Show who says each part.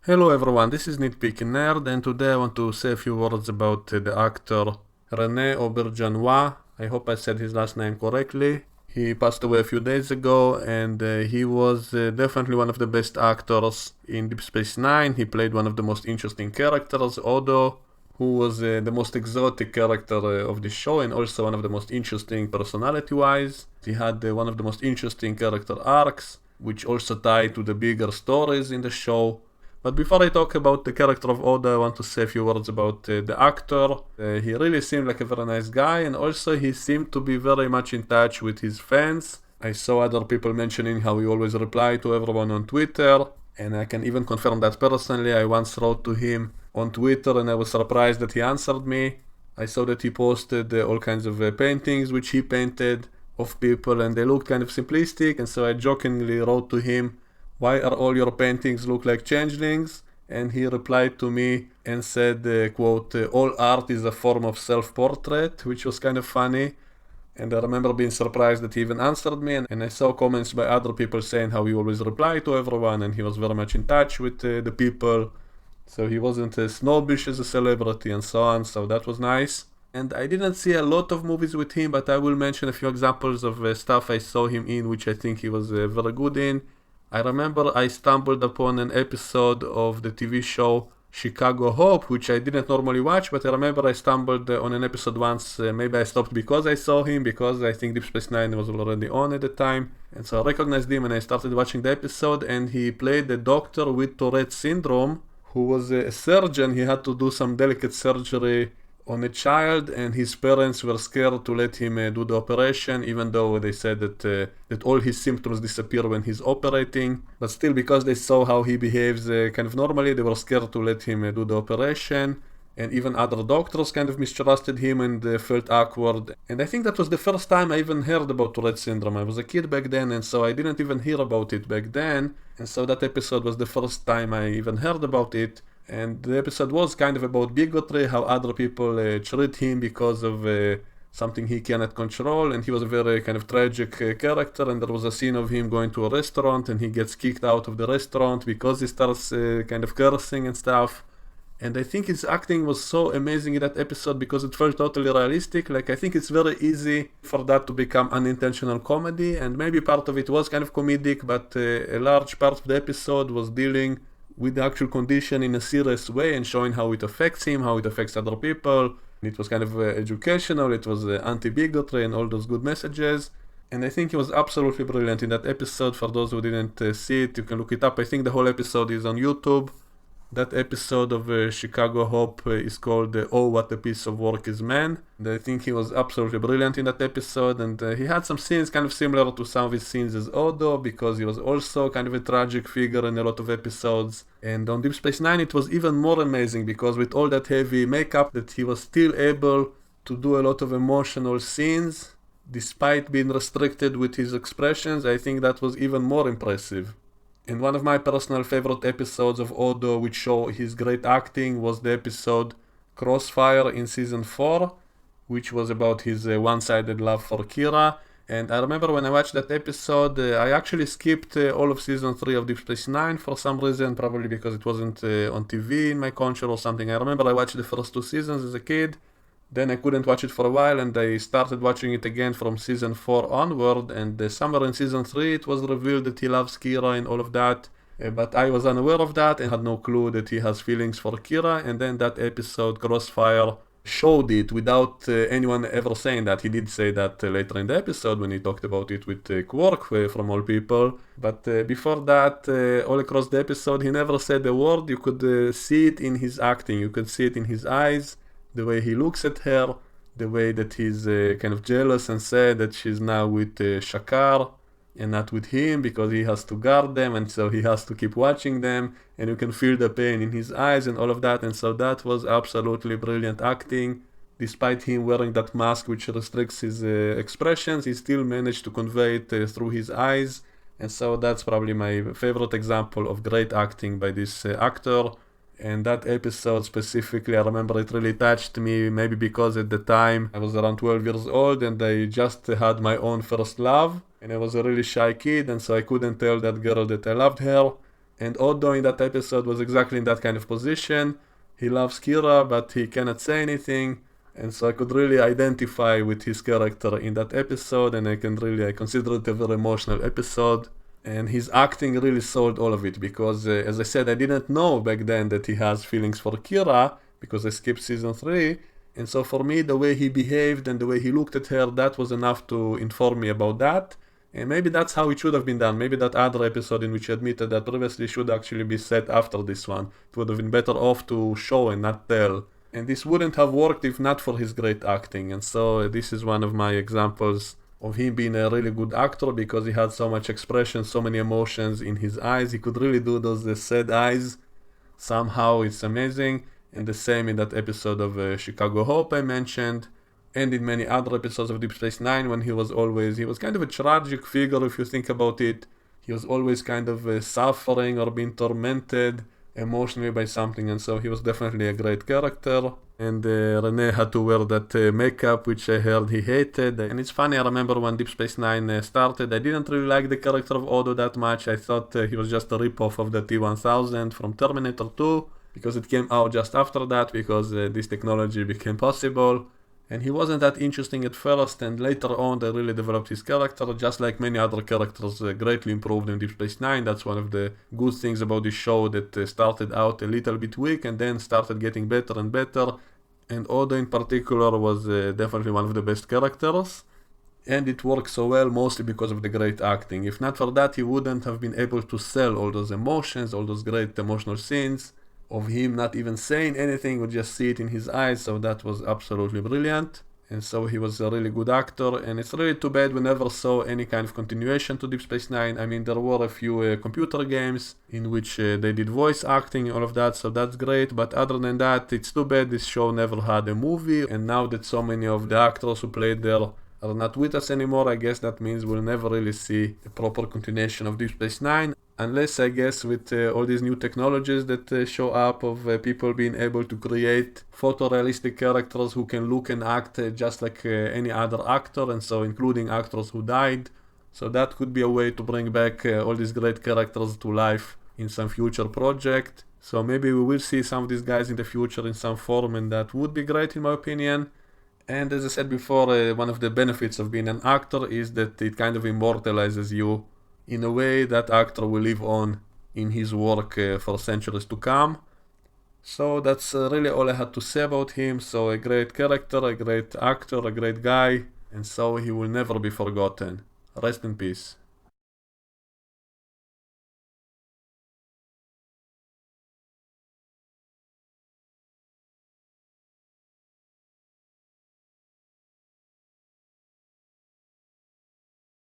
Speaker 1: Hello everyone, this is Nitpicking Nerd, and today I want to say a few words about the actor René Auberjonois. I hope I said his last name correctly. He passed away a few days ago, and he was definitely one of the best actors in Deep Space Nine. He played one of the most interesting characters, Odo, who was the most exotic character of the show, and also one of the most interesting personality-wise. He had one of the most interesting character arcs, which also tied to the bigger stories in the show. But before I talk about the character of Oda, I want to say a few words about the actor. He really seemed like a very nice guy, and also he seemed to be very much in touch with his fans. I saw other people mentioning how he always replied to everyone on Twitter, and I can even confirm that personally. I once wrote to him on Twitter and I was surprised that he answered me. I saw that he posted all kinds of paintings which he painted of people, and they looked kind of simplistic, and so I jokingly wrote to him, "Why are all your paintings look like changelings?" And he replied to me and said, quote, "All art is a form of self-portrait," which was kind of funny. And I remember being surprised that he even answered me, and I saw comments by other people saying how he always replied to everyone and he was very much in touch with the people. So he wasn't as snobbish as a celebrity and so on, so that was nice. And I didn't see a lot of movies with him, but I will mention a few examples of stuff I saw him in, which I think he was very good in. I remember I stumbled upon an episode of the TV show Chicago Hope, which I didn't normally watch, but I remember I stumbled on an episode once. Maybe I stopped because I saw him, because I think Deep Space Nine was already on at the time. And so I recognized him and I started watching the episode, and he played a doctor with Tourette syndrome who was a surgeon. He had to do some delicate surgery on a child, and his parents were scared to let him do the operation, even though they said that all his symptoms disappear when he's operating. But still, because they saw how he behaves kind of normally, they were scared to let him do the operation. And even other doctors kind of mistrusted him and felt awkward. And I think that was the first time I even heard about Tourette syndrome. I was a kid back then, and so I didn't even hear about it back then. And so that episode was the first time I even heard about it. And the episode was kind of about bigotry, how other people treat him because of something he cannot control. And he was a very kind of tragic character. And there was a scene of him going to a restaurant and he gets kicked out of the restaurant because he starts kind of cursing and stuff. And I think his acting was so amazing in that episode because it felt totally realistic. Like, I think it's very easy for that to become unintentional comedy. And maybe part of it was kind of comedic, but a large part of the episode was dealing with the actual condition in a serious way and showing how it affects him, how it affects other people. It was kind of educational, it was anti-bigotry and all those good messages. And I think he was absolutely brilliant in that episode. For those who didn't see it, you can look it up. I think the whole episode is on YouTube. That episode of Chicago Hope is called "Oh, What a Piece of Work Is Man." And I think he was absolutely brilliant in that episode, and he had some scenes kind of similar to some of his scenes as Odo, because he was also kind of a tragic figure in a lot of episodes. And on Deep Space Nine it was even more amazing, because with all that heavy makeup, that he was still able to do a lot of emotional scenes despite being restricted with his expressions. I think that was even more impressive. And one of my personal favorite episodes of Odo, which show his great acting, was the episode Crossfire in Season 4, which was about his one-sided love for Kira. And I remember when I watched that episode, I actually skipped all of Season 3 of Deep Space Nine for some reason, probably because it wasn't on TV in my console or something. I remember I watched the first 2 seasons as a kid. Then I couldn't watch it for a while, and I started watching it again from Season 4 onward, and somewhere in Season 3 it was revealed that he loves Kira and all of that, but I was unaware of that and had no clue that he has feelings for Kira. And then that episode, Crossfire, showed it without anyone ever saying that. He did say that later in the episode when he talked about it with Quark, from all people, but before that, all across the episode, he never said a word. You could see it in his acting, you could see it in his eyes, the way he looks at her, the way that he's kind of jealous and sad that she's now with Shakar and not with him, because he has to guard them, and so he has to keep watching them, and you can feel the pain in his eyes and all of that. And so that was absolutely brilliant acting. Despite him wearing that mask which restricts his expressions, he still managed to convey it through his eyes. And so that's probably my favorite example of great acting by this actor. And that episode specifically, I remember it really touched me, maybe because at the time I was around 12 years old and I just had my own first love, and I was a really shy kid, and so I couldn't tell that girl that I loved her. And Odo in that episode was exactly in that kind of position. He loves Kira, but he cannot say anything. And so I could really identify with his character in that episode, and I consider it a very emotional episode. And his acting really sold all of it, because as I said, I didn't know back then that he has feelings for Kira, because I skipped season 3. And so for me, the way he behaved and the way he looked at her, that was enough to inform me about that. And maybe that's how it should have been done. Maybe that other episode in which he admitted that previously should actually be set after this one. It would have been better off to show and not tell. And this wouldn't have worked if not for his great acting. And so this is one of my examples of him being a really good actor, because he had so much expression, so many emotions in his eyes. He could really do those sad eyes. Somehow it's amazing. And the same in that episode of Chicago Hope I mentioned, and in many other episodes of Deep Space Nine, when he was kind of a tragic figure if you think about it. He was always kind of suffering or being tormented emotionally by something, and so he was definitely a great character. And Rene had to wear that makeup, which I heard he hated. And it's funny, I remember when Deep Space Nine started, I didn't really like the character of Odo that much. I thought he was just a ripoff of the T-1000 from Terminator 2, because it came out just after that, because this technology became possible. And he wasn't that interesting at first, and later on they really developed his character, just like many other characters greatly improved in Deep Space Nine. That's one of the good things about this show, that started out a little bit weak and then started getting better and better. And Odo in particular was definitely one of the best characters. And it works so well mostly because of the great acting. If not for that, he wouldn't have been able to sell all those emotions, all those great emotional scenes of him not even saying anything, would just see it in his eyes. So that was absolutely brilliant. And so he was a really good actor, and it's really too bad we never saw any kind of continuation to Deep Space Nine. I mean, there were a few computer games in which they did voice acting, all of that, so that's great. But other than that, it's too bad this show never had a movie. And now that so many of the actors who played there are not with us anymore, I guess that means we'll never really see a proper continuation of Deep Space Nine. Unless, I guess, with all these new technologies that show up of people being able to create photorealistic characters who can look and act just like any other actor, and so including actors who died. So that could be a way to bring back all these great characters to life in some future project. So maybe we will see some of these guys in the future in some form, and that would be great in my opinion. And as I said before, one of the benefits of being an actor is that it kind of immortalizes you. In a way, that actor will live on in his work for centuries to come. So that's really all I had to say about him. So a great character, a great actor, a great guy, and so he will never be forgotten. Rest in peace.